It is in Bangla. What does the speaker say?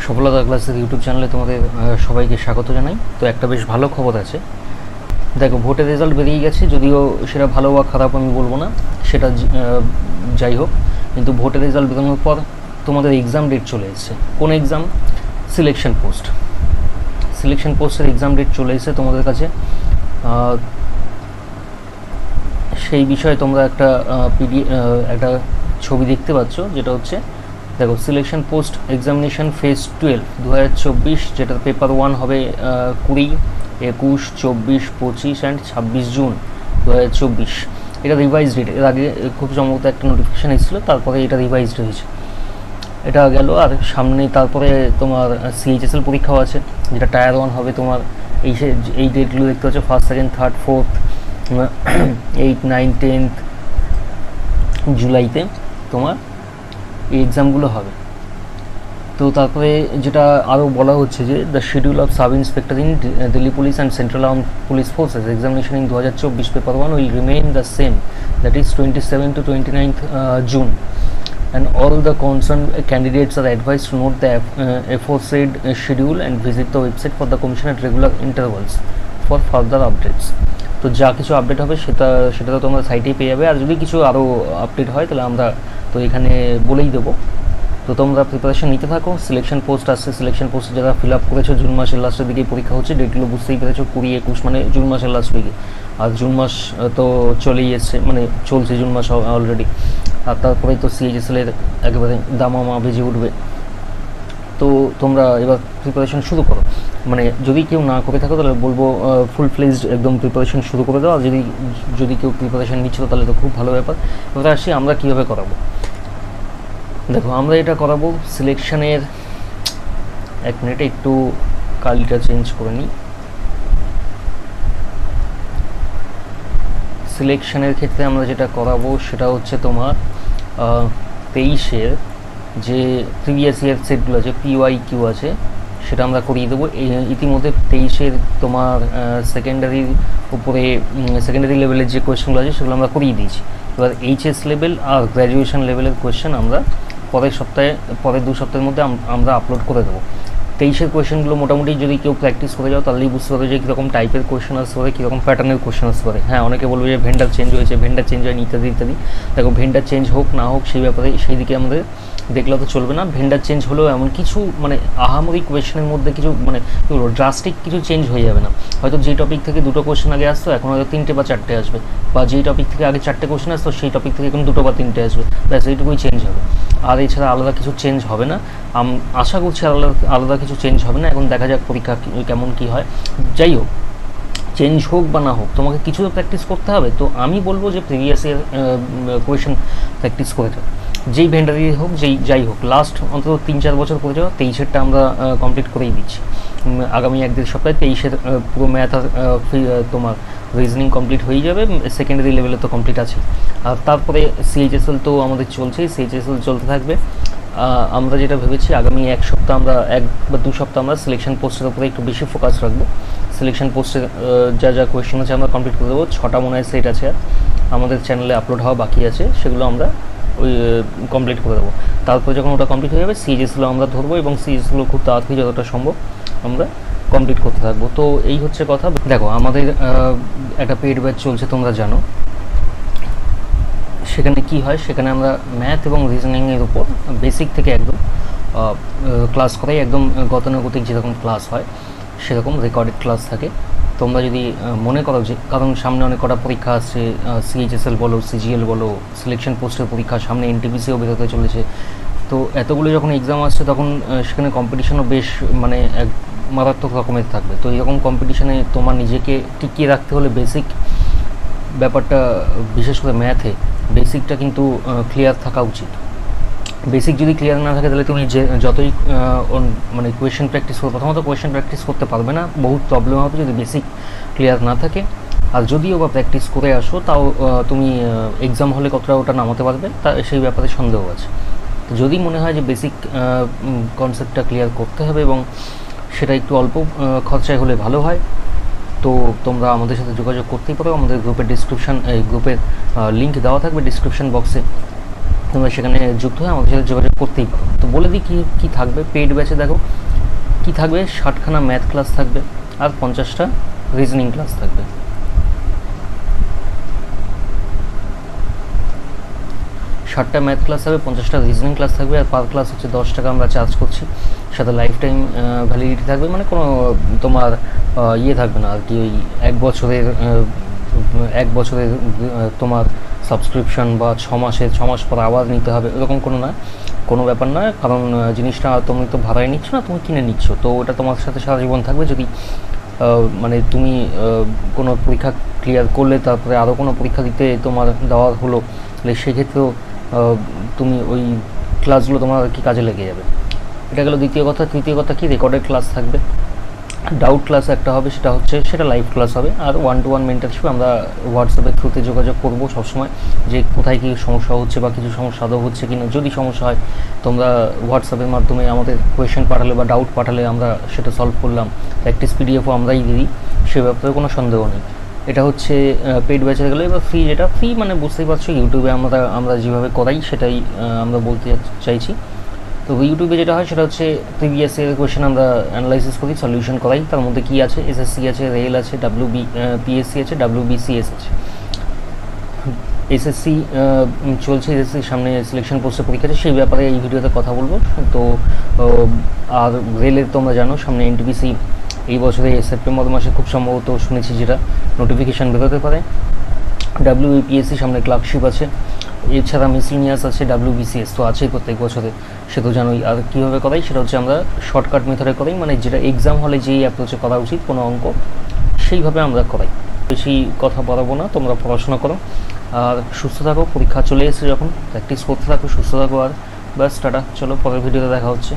সফলতা ক্লাসের ইউটিউব চ্যানেলে তোমাদের সবাইকে স্বাগত জানাই। তো একটা বেশ ভালো খবর আছে। দেখো, ভোটের রেজাল্ট বেরিয়ে গেছে, যদিও সেটা ভালো বা খারাপ আমি বলবো না, সেটা যাই হোক। কিন্তু ভোটের রেজাল্ট বেরোনোর পর তোমাদের এক্সাম ডেট চলে এসেছে। কোন এক্সাম? সিলেকশন পোস্টের এক্সাম ডেট চলে এসেছে তোমাদের কাছে। সেই বিষয়ে তোমরা একটা ছবি দেখতে পাচ্ছ, যেটা হচ্ছে দেখো, সিলেকশন পোস্ট এক্সামিনেশন ফেজ 12 2024, যেটার পেপার 1 হবে 20, 21, 24, 25 অ্যান্ড 26 জুন 2024। এটা রিভাইজ ডেট। এর আগে খুব সম্ভবত একটা নোটিফিকেশান এসেছিলো, তারপরে এটা রিভাইজড হয়েছে। এটা গেল। আর সামনে তারপরে তোমার সিএইচএসএল পরীক্ষাও আছে, যেটা টায়ার 1 হবে তোমার। এই ডেটগুলো দেখতে পাচ্ছ, 1st, 2nd, 3rd, 4th, 8, 9, 10th জুলাইতে তোমার এই এক্সামগুলো হবে। তো তারপরে যেটা আরও বলা হচ্ছে যে the schedule of sub inspector in Delhi police and central arm police forces examination in 2024 paper 1 will remain the same, that is 27 to 29th June, and all the concerned candidates are advised to note the aforesaid schedule and visit the website for the commission at regular intervals for further updates. তো যা কিছু আপডেট হবে সেটা তো তোমরা সাইটেই পেয়ে যাবে। আর যদি কিছু আরও আপডেট হয় তাহলে আমরা তো এখানে বলেই দেবো। তো তোমরা প্রিপারেশন নিতে থাকো। সিলেকশন পোস্ট আসছে, সিলেকশন পোস্টে যারা ফিল আপ করেছো, জুন মাসের লাস্টের দিকেই পরীক্ষা হচ্ছে। ডেটগুলো বুঝতেই পেরেছো, 20, 21 মানে জুন মাসের লাস্ট উইকে। আর জুন মাস তো চলেই এসছে, মানে চলছে জুন মাস অলরেডি। আর তারপরেই তো সিএইচএসএল এর একেবারে দামামা বেজে উঠবে। তো তোমরা এবার প্রিপারেশন শুরু করো। মানে যদি কেউ না করে থাকো তাহলে বলবো ফুল ফ্লেজড একদম প্রিপারেশন শুরু করে দাও। আর যদি কেউ প্রিপারেশন নিচ্ছ তাহলে তো খুব ভালো ব্যাপার। এবার আসি আমরা কীভাবে করাবো। দেখো, আমরা এটা করাবো সিলেকশনের, এক মিনিটে একটু কালিটা চেঞ্জ করে নিই। সিলেকশনের ক্ষেত্রে আমরা যেটা করাবো সেটা হচ্ছে তোমার 23-এর যে প্রিভিয়াস ইয়ার সেটগুলো আছে, PYQ আছে, সেটা আমরা করিয়ে দেবো। ইতিমধ্যে 23-এর তোমার সেকেন্ডারি লেভেলের যে কোয়েশ্চেনগুলো আছে সেগুলো আমরা করিয়ে দিয়েছি। এবার HS লেভেল আর গ্র্যাজুয়েশন লেভেলের কোয়েশ্চেন আমরা পরের 2 সপ্তাহের মধ্যে আমরা আপলোড করে দেবো। 23-এর কোয়েশ্চেনগুলো মোটামুটি যদি কেউ প্র্যাকটিস করে যাও তাহলেই বুঝতে পারবে যে কীরকম টাইপের কোয়েশ্চেন আসতে পারে, কীরকম প্যাটার্নের কোয়েশ্চেন আসতে পারে। হ্যাঁ, অনেকে বলবে যে ভেন্ডার চেঞ্জ হয়েছে, ভেন্ডার চেঞ্জ হয়নি, ইত্যাদি ইত্যাদি। দেখো, ভেন্ডার চেঞ্জ হোক না হোক সেই ব্যাপারে সেই দিকে আমাদের দেখলে তো চলবে না। ভেন্ডার চেঞ্জ হলেও এমন কিছু মানে আহামরি কোয়েশ্চেনের মধ্যে কিছু মানে কী বলবো, ড্রাস্টিক কিছু চেঞ্জ হয়ে যাবে না। হয়তো যেই টপিক থেকে 2টো কোয়েশ্চেন আগে আসতো এখন হয়তো 3টে বা 4টে আসবে, বা যেই টপিক থেকে আগে 4টে কোয়েশ্চেন আসতো সেই টপিক থেকে এখন 2টো বা 3টে আসবে, ব্যাস এইটুকুই চেঞ্জ হবে। আর এছাড়া আলাদা কিছু চেঞ্জ হবে না। আশা করছি আলাদা কিছু চেঞ্জ হবে না। এখন দেখা যাক পরীক্ষা কেমন কী হয়। যাই হোক, চেঞ্জ হোক বা না হোক, তোমাকে কিছু তো প্র্যাকটিস করতে হবে। তো আমি বলবো যে প্রিভিয়াস ইয়ার কোয়েশ্চেন প্র্যাকটিস করে যাও, যেই ভেন্ডারই হোক, যাই হোক, লাস্ট অন্তত 3-4 বছর করে যাও। 23-এরটা আমরা কমপ্লিট করেই দিচ্ছি। আগামী 1-1.5 সপ্তাহে 23-এর পুরো ম্যাথ আর তোমার রিজনিং কমপ্লিট হয়ে যাবে। সেকেন্ডারি লেভেলে তো কমপ্লিট আছে। আর তারপরে সিএইচএসএল তো আমাদের চলছেই, সিএইচএসএল চলতে থাকবে। আমরা যেটা ভেবেছি আগামী 1 সপ্তাহ আমরা 1 বা 2 সপ্তাহ আমরা সিলেকশন পোস্টের উপরে একটু বেশি ফোকাস রাখবো। সিলেকশন পোস্টের যা কোয়েশ্চেন আছে আমরা কমপ্লিট করে দেবো। 6টা মনে হয় সেট আছে আর আমাদের চ্যানেলে আপলোড হওয়া বাকি আছে, সেগুলো আমরা কমপ্লিট করে দেবো। তারপর যখন ওটা কমপ্লিট হয়ে যাবে সিএইচএসএলও আমরা ধরবো, এবং সিএইচএসএলও খুব তাড়াতাড়ি যতটা সম্ভব আমরা কমপ্লিট করতে থাকবো। তো এই হচ্ছে কথা। দেখো, আমাদের একটা পেইড ব্যাচ চলছে, তোমরা জানো। সেখানে কি হয়, সেখানে আমরা ম্যাথ এবং রিজনিংয়ের উপর বেসিক থেকে একদম ক্লাস করাই। একদম গতানুগতিক যেরকম ক্লাস হয় সেরকম রেকর্ডেড ক্লাস থাকে। তোমরা যদি মনে করো যে, কারণ সামনে অনেক কটা পরীক্ষা আসছে, সিএইচএসএল বলো, সিজিএল বলো, সিলেকশন পোস্টের পরীক্ষা, সামনে এনটিপিসিও বেরোতে চলেছে। তো এতগুলো যখন এক্সাম আসছে তখন সেখানে কম্পিটিশনও বেশ মানে এক মারাত্মক রকমের থাকবে। তো এরকম কম্পিটিশানে তোমার নিজেকে টিকিয়ে রাখতে হলে বেসিক ব্যাপারটা, বিশেষ করে ম্যাথে বেসিকটা কিন্তু ক্লিয়ার থাকা উচিত। বেসিক যদি ক্লিয়ার না থাকে তাহলে তুমি যতই মানে কোয়েশ্চেন প্র্যাকটিস করো, প্রথমত কোয়েশ্চেন প্র্যাকটিস করতে পারবে না, বহুত প্রবলেম হবে যদি বেসিক ক্লিয়ার না থাকে। আর যদিও বা প্র্যাকটিস করে আসো তাও তুমি এক্সাম হলে কতটা ওটা নামাতে পারবে তা সেই ব্যাপারে সন্দেহ আছে। তো যদি মনে হয় যে বেসিক কনসেপ্টটা ক্লিয়ার করতে হবে এবং সেটা একটু অল্প খরচায় হলে ভালো হয়, তো তোমরা আমাদের সাথে যোগাযোগ করতেই পারো। আমাদের গ্রুপের লিঙ্ক দেওয়া থাকবে ডিসক্রিপশন বক্সে। তোমরা সেখানে যুক্ত হয়ে আমাদের সাথে যোগাযোগ করতেই পারো। তো বলে দিই কী থাকবে পেইড ব্যাচে। দেখো কী থাকবে, 60খানা ম্যাথ ক্লাস থাকবে আর 50টা রিজনিং ক্লাস থাকবে। 60টা ম্যাথ ক্লাস হবে, 50টা রিজনিং ক্লাস থাকবে, আর পার ক্লাস হচ্ছে 10 টাকা আমরা চার্জ করছি। সাথে লাইফ টাইম ভ্যালিডিটি থাকবে, মানে কোনো তোমার ইয়ে থাকবে না আর কি, ওই 1 বছরের তোমার সাবস্ক্রিপশন বা 6 মাস পর আবার নিতে হবে, এরকম কোনো ব্যাপার নয়। কারণ জিনিসটা তুমি তো ভাড়ায় নিচ্ছ না, তুমি কিনে নিচ্ছ, তো ওটা তোমার সাথে সারা জীবন থাকবে। যদি মানে তুমি কোনো পরীক্ষা ক্লিয়ার করলে তারপরে আরও কোনো পরীক্ষা দিতে তোমার দেওয়া হলো, তাহলে সেক্ষেত্রেও তুমি ওই ক্লাসগুলো তোমার আর কি কাজে লেগে যাবে। এটা গেল দ্বিতীয় কথা। তৃতীয় কথা কি, রেকর্ডেড ক্লাস থাকবে। ডাউট ক্লাস একটা হবে, সেটা লাইভ ক্লাস হবে। আর 1-to-1 মেন্টারশিপ আমরা হোয়াটসঅ্যাপের থ্রুতে যোগাযোগ করবো সবসময়, যে কোথায় কী সমস্যা হচ্ছে বা কিছু সমস্যা আদৌ হচ্ছে কি না। যদি সমস্যা হয় তোমরা হোয়াটসঅ্যাপের মাধ্যমে আমাদের কোয়েশ্চেন পাঠালে বা ডাউট পাঠালে আমরা সেটা সলভ করলাম। প্র্যাকটিস পিডিএফও আমরাই দিই, সে ব্যাপারে কোনো সন্দেহ নেই। এটা হচ্ছে পেইড ব্যাচে গেলো। এবার ফ্রি, যেটা ফ্রি মানে বুঝতেই পারছো, ইউটিউবে আমরা যেভাবে করাই সেটাই আমরা বলতে চাইছি। তো ইউটিউবে যেটা হয় সেটা হচ্ছে প্রিভিয়াস ইয়ারের কোয়েশ্চেন আমরা অ্যানালাইসিস করি, সলিউশন করাই। তার মধ্যে কী আছে, এসএসসি আছে, রেল আছে, পিএসসি আছে, WBCS আছে। এসএসসি চলছে, এসএসসির সামনে সিলেকশন পোস্টের পরীক্ষা আছে, সেই ব্যাপারে এই ভিডিওতে কথা বলবো। তো আর রেলের তোমরা জানো সামনে এনটিপিসি এই বছরে সেপ্টেম্বর মাসে খুব সম্ভবত শুনেছি যেটা নোটিফিকেশান বেরোতে পারে। WBPSC সামনে ক্লার্কশিপ আছে, এছাড়া মিসলিনিয়াস আছে, WBCS তো আছেই প্রত্যেক বছরে, সে তো জানোই। আর কীভাবে করাই সেটা হচ্ছে আমরা শর্টকাট মেথডে করাই, মানে যেটা এক্সাম হলে যেই অ্যাপ্রোচে করা উচিত কোনো অঙ্ক, সেইভাবে আমরা করাই। বেশি কথা বলাবো না, তোমরা পড়াশোনা করো আর সুস্থ থাকো। পরীক্ষা চলে এসে যখন প্র্যাকটিস করতে থাকো, সুস্থ থাকো। আর ব্যাস, টাটা, চলো পরের ভিডিওতে দেখা হচ্ছে।